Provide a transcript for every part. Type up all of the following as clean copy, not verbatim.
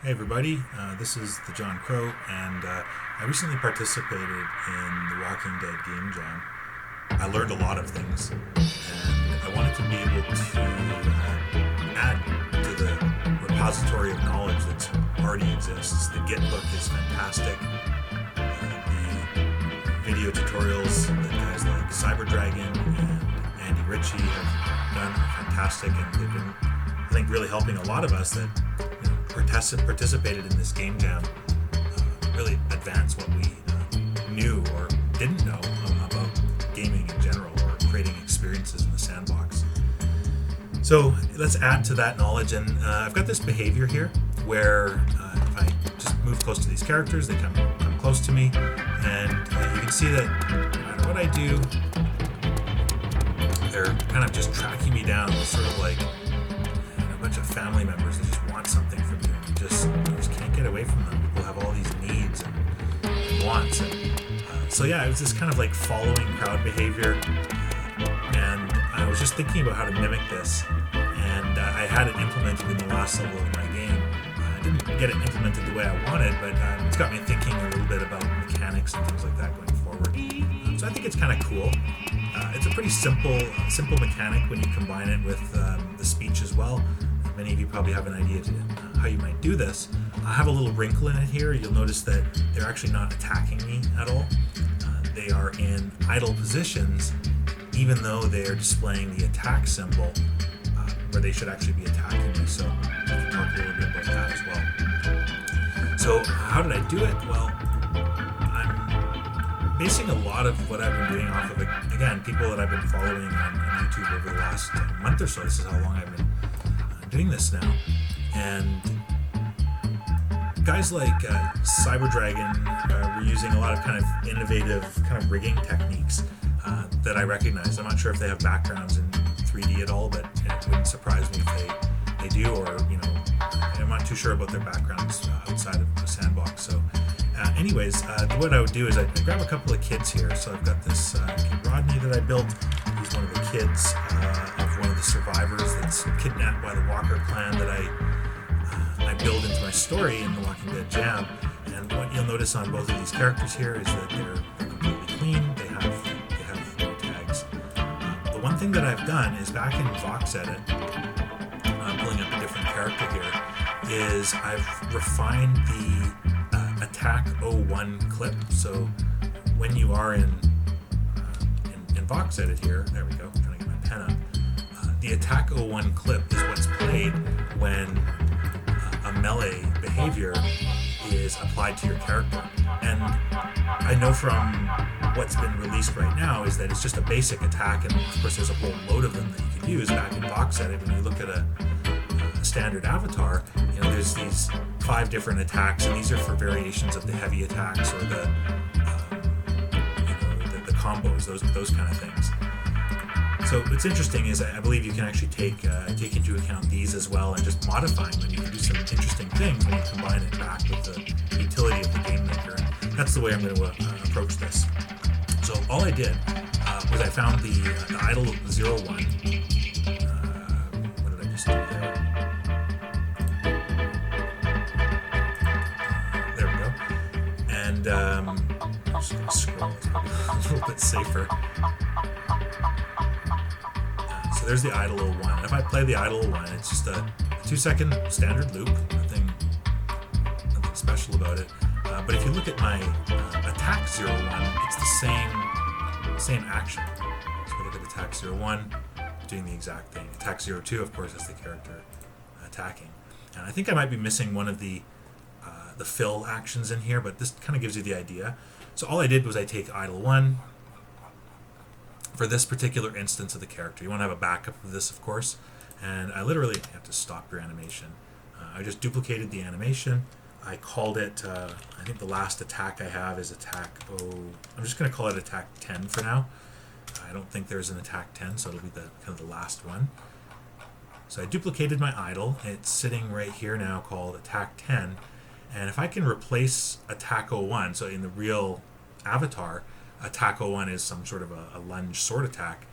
Hey everybody, this is the John Crow, and I recently participated in the Walking Dead game jam. I learned a lot of things, and I wanted to be able to add to the repository of knowledge that already exists. The Git book is fantastic. The video tutorials that guys like CyberDragon and Andy Ritchie have done are fantastic, and they've been, I think, really helping a lot of us that participated in this game jam really advance what we knew or didn't know about gaming in general, or creating experiences in the sandbox. So let's add to that knowledge, and I've got this behavior here where if I just move close to these characters, they come close to me, and you can see that no matter what I do, they're kind of just tracking me down, sort of like a bunch of family members that just want something from you. You just can't get away from them. People have all these needs and wants. And so yeah, it was this kind of like following crowd behavior. And I was just thinking about how to mimic this. And I had it implemented in the last level of my game. I didn't get it implemented the way I wanted, but it's got me thinking a little bit about mechanics and things like that going forward. So I think it's kind of cool. It's a pretty simple mechanic when you combine it with the speech as well. Many of you probably have an idea to how you might do this. I have a little wrinkle in it here. You'll notice that they're actually not attacking me at all. They are in idle positions, even though they are displaying the attack symbol, where they should actually be attacking me. So we can talk a little bit about that as well. So how did I do it? Well, I'm basing a lot of what I've been doing off of, again, people that I've been following on YouTube over the last month or so. This is how long I've been doing this now. And guys like CyberDragon were using a lot of kind of innovative kind of rigging techniques that I recognize. I'm not sure if they have backgrounds in 3D at all, but it wouldn't surprise me if they do, or, you know, I'm not too sure about their backgrounds outside of the sandbox. So anyways, what I would do is I'd grab a couple of kids here. So I've got this kid Rodney that I built. He's one of the kids of one of the survivors that's kidnapped by the Walker clan that I build into my story in the Walking Dead jam. And what you'll notice on both of these characters here is that they're completely clean. They have no tags. The one thing that I've done is, back in voxEdit, pulling up a different character here, is I've refined the attack 01 clip. So when you are in voxEdit here, there we go, I'm trying to get my pen up, the attack 01 clip is what's played when a melee behavior is applied to your character. And I know from what's been released right now is that it's just a basic attack, and of course there's a whole load of them that you can use. Back in voxEdit, when you look at a standard avatar, you know, there's these 5 different attacks, and these are for variations of the heavy attacks or the combos, those kind of things. So what's interesting is I believe you can actually take into account these as well, and just modify them, and you can do some interesting things when you combine it back with the utility of the game maker. And that's the way I'm going to approach this. So all I did was I found the idle 01. What did I just do there? There we go. And I'm just going to scroll. It's probably a little bit safer. So there's the idle 01. And if I play the idle 01, it's just a 2-second standard loop. Nothing special about it. But if you look at my attack 01, it's the same action. So we look at attack 01, doing the exact thing. Attack 02, of course, is the character attacking. And I think I might be missing one of the fill actions in here, but this kind of gives you the idea. So all I did was I take idle 1 for this particular instance of the character. You want to have a backup of this, of course, and I literally have to stop your animation. I just duplicated the animation. I called it, I think the last attack I have is attack I'm just going to call it attack 10 for now. I don't think there's an attack 10, so it'll be the kind of the last one. So I duplicated my idle. It's sitting right here now, called attack 10. And if I can replace attack 01, so in the real avatar, attack 01 is some sort of a lunge sword attack,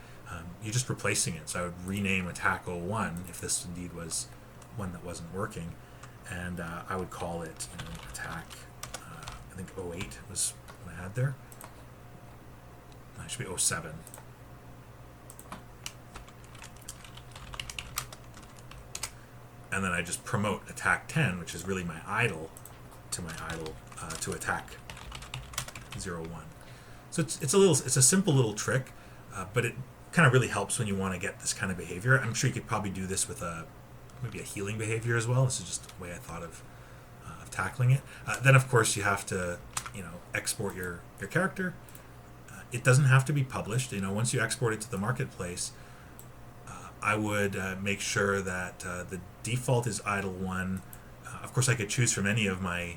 you're just replacing it. So I would rename attack 01 if this indeed was one that wasn't working. and I would call it, attack. I think 08 was what I had there. It should be 07. And then I just promote attack 10, which is really my idle, to my idle to attack 01. So it's a simple little trick, but it kind of really helps when you want to get this kind of behavior. I'm sure you could probably do this with maybe a healing behavior as well. This is just the way I thought of tackling it. Then of course you have to export your character. It doesn't have to be published. Once you export it to the marketplace, I would make sure that the default is idle 1. Of course, I could choose from any of my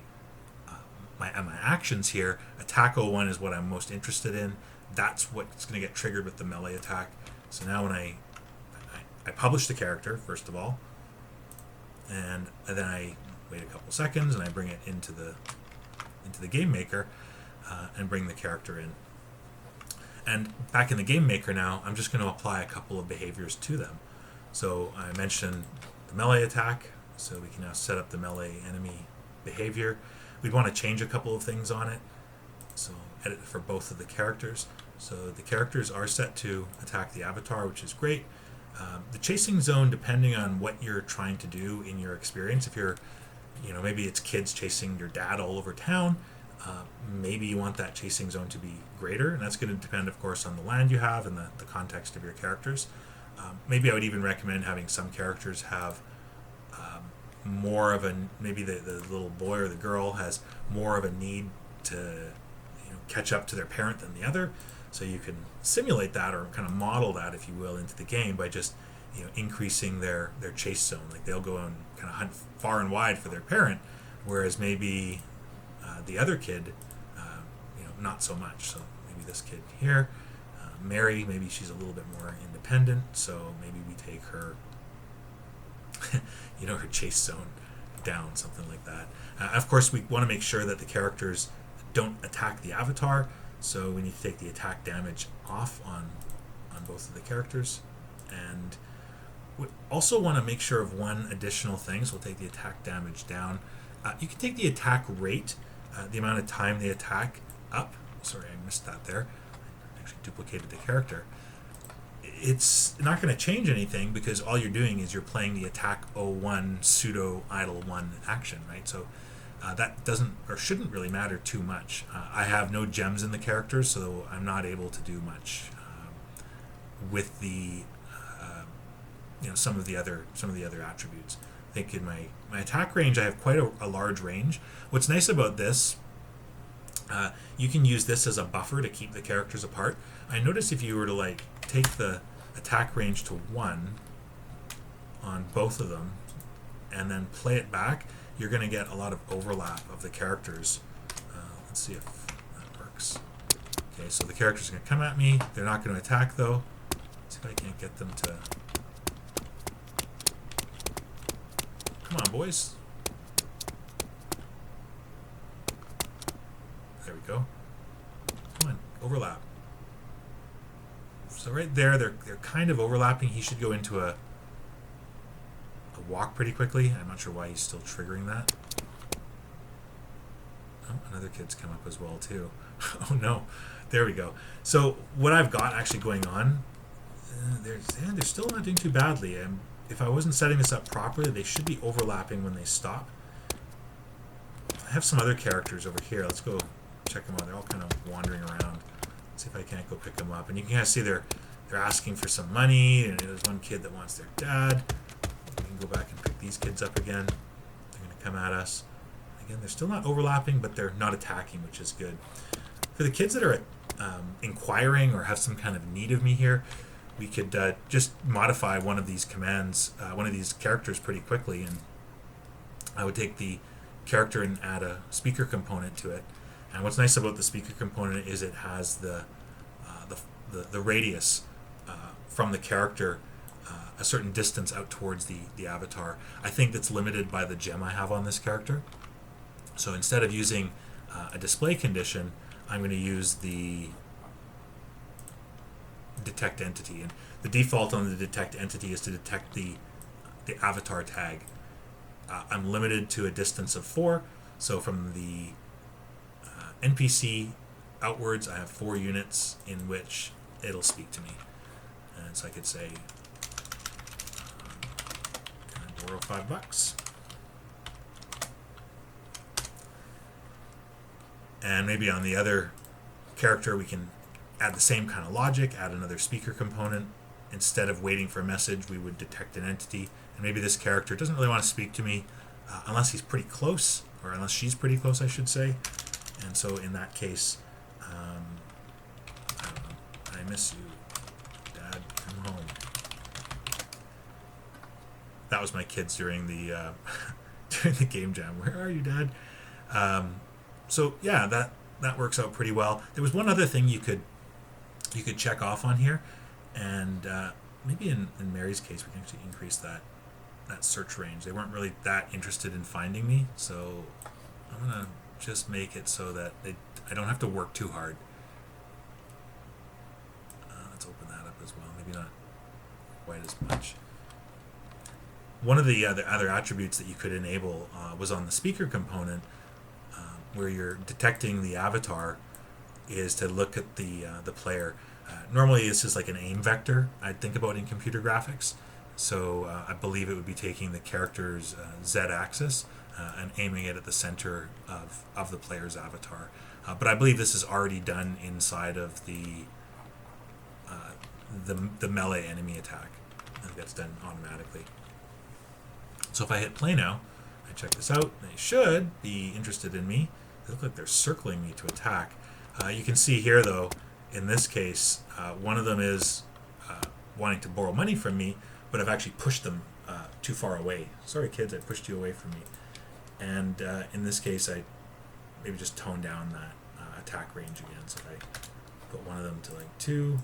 actions here. Attack 01 is what I'm most interested in. That's what's going to get triggered with the melee attack. So now when I publish the character, first of all, and then I wait a couple seconds and I bring it into the game maker and bring the character in. And back in the game maker now, I'm just going to apply a couple of behaviors to them. So I mentioned the melee attack, so we can now set up the melee enemy behavior. We'd want to change a couple of things on it. So edit for both of the characters. So the characters are set to attack the avatar, which is great. The chasing zone, depending on what you're trying to do in your experience, if you're, maybe it's kids chasing your dad all over town, maybe you want that chasing zone to be greater, and that's going to depend, of course, on the land you have and the context of your characters. Maybe I would even recommend having some characters have more of maybe the little boy or the girl has more of a need to catch up to their parent than the other. So you can simulate that or kind of model that, if you will, into the game by just increasing their chase zone. Like they'll go and kind of hunt far and wide for their parent, whereas maybe the other kid, not so much. So maybe this kid here, Mary, maybe she's a little bit more independent. So maybe we take her, her chase zone down, something like that. Of course, we want to make sure that the characters don't attack the avatar. So we need to take the attack damage off on both of the characters. And we also want to make sure of one additional thing. So we'll take the attack damage down. You can take the attack rate, the amount of time they attack, up. Sorry, I missed that there. I actually duplicated the character. It's not going to change anything because all you're doing is you're playing the attack 01 pseudo idle 1 action, right? So that doesn't or shouldn't really matter too much. I have no gems in the characters, so I'm not able to do much with the some of the other attributes. I think in my attack range, I have quite a large range. What's nice about this, you can use this as a buffer to keep the characters apart. I notice if you were to take the attack range to 1 on both of them and then play it back, you're going to get a lot of overlap of the characters. Let's see if that works. Okay, so the characters are going to come at me. They're not going to attack though. Let's see if I can't get them to... Come on, boys. There we go. Come on, overlap. So right there, they're kind of overlapping. He should go into a walk pretty quickly. I'm not sure why he's still triggering that. Oh, another kid's come up as well too. Oh no, there we go. So what I've got actually going on, they're still not doing too badly. If I wasn't setting this up properly, they should be overlapping when they stop. I have some other characters over here. Let's go check them out. They're all kind of wandering around. Let's see if I can't go pick them up. And you can kind of see they're asking for some money, and there's one kid that wants their dad. We can go back and pick these kids up again. They're going to come at us. Again, they're still not overlapping, but they're not attacking, which is good. For the kids that are inquiring or have some kind of need of me here, we could just modify one of these commands, one of these characters pretty quickly, and I would take the character and add a speaker component to it. And what's nice about the speaker component is it has the radius from the character a certain distance out towards the avatar. I think that's limited by the gem I have on this character. So instead of using a display condition, I'm going to use the detect entity, and the default on the detect entity is to detect the avatar tag. I'm limited to a distance of 4. So from the NPC outwards, I have 4 units in which it'll speak to me. And so I could say, can I borrow $5? And maybe on the other character, we can add the same kind of logic, add another speaker component. Instead of waiting for a message, we would detect an entity. And maybe this character doesn't really want to speak to me unless he's pretty close, or unless she's pretty close, I should say. And so in that case, I don't know, I miss you, Dad, come home. That was my kids during the during the game jam. Where are you, Dad? So yeah, that works out pretty well. There was one other thing you could check off on here, and maybe in Mary's case we can actually increase that search range. They weren't really that interested in finding me, so I'm gonna just make it so that I don't have to work too hard. Let's open that up as well. Maybe not quite as much. One of the other attributes that you could enable was on the speaker component, where you're detecting the avatar, is to look at the player. Normally this is like an aim vector I'd think about in computer graphics. So I believe it would be taking the character's z-axis and aiming it at the center of the player's avatar. But I believe this is already done inside of the melee enemy attack. I think that's done automatically. So if I hit play now, I check this out, they should be interested in me. They look like they're circling me to attack. You can see here, though, in this case, one of them is wanting to borrow money from me, but I've actually pushed them too far away. Sorry, kids, I pushed you away from me. And in this case, I maybe just tone down that attack range again. So if I put one of them to like 2,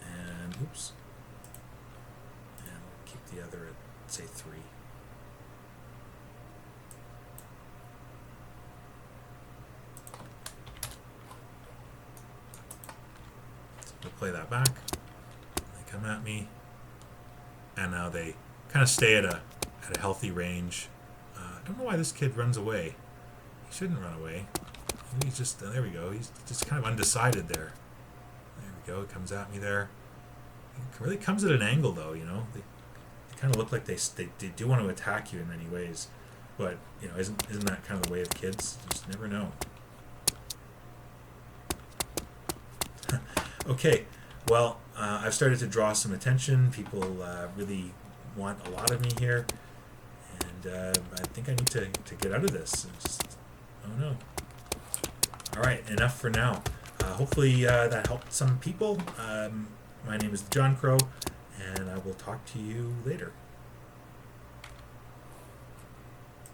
and oops, and keep the other at say 3. We'll play that back. They come at me, and now they kind of stay at a healthy range. I don't know why this kid runs away. He shouldn't run away. Maybe he's just there. We go. He's just kind of undecided there. There we go. He comes at me there. It really comes at an angle, though. You know, they kind of look like they do want to attack you in many ways, but you know, isn't that kind of the way of kids? You just never know. Okay, well, I've started to draw some attention. People really want a lot of me here, and I think I need to get out of this. Oh no. All right, enough for now. Hopefully that helped some people. My name is John Crow, and I will talk to you later.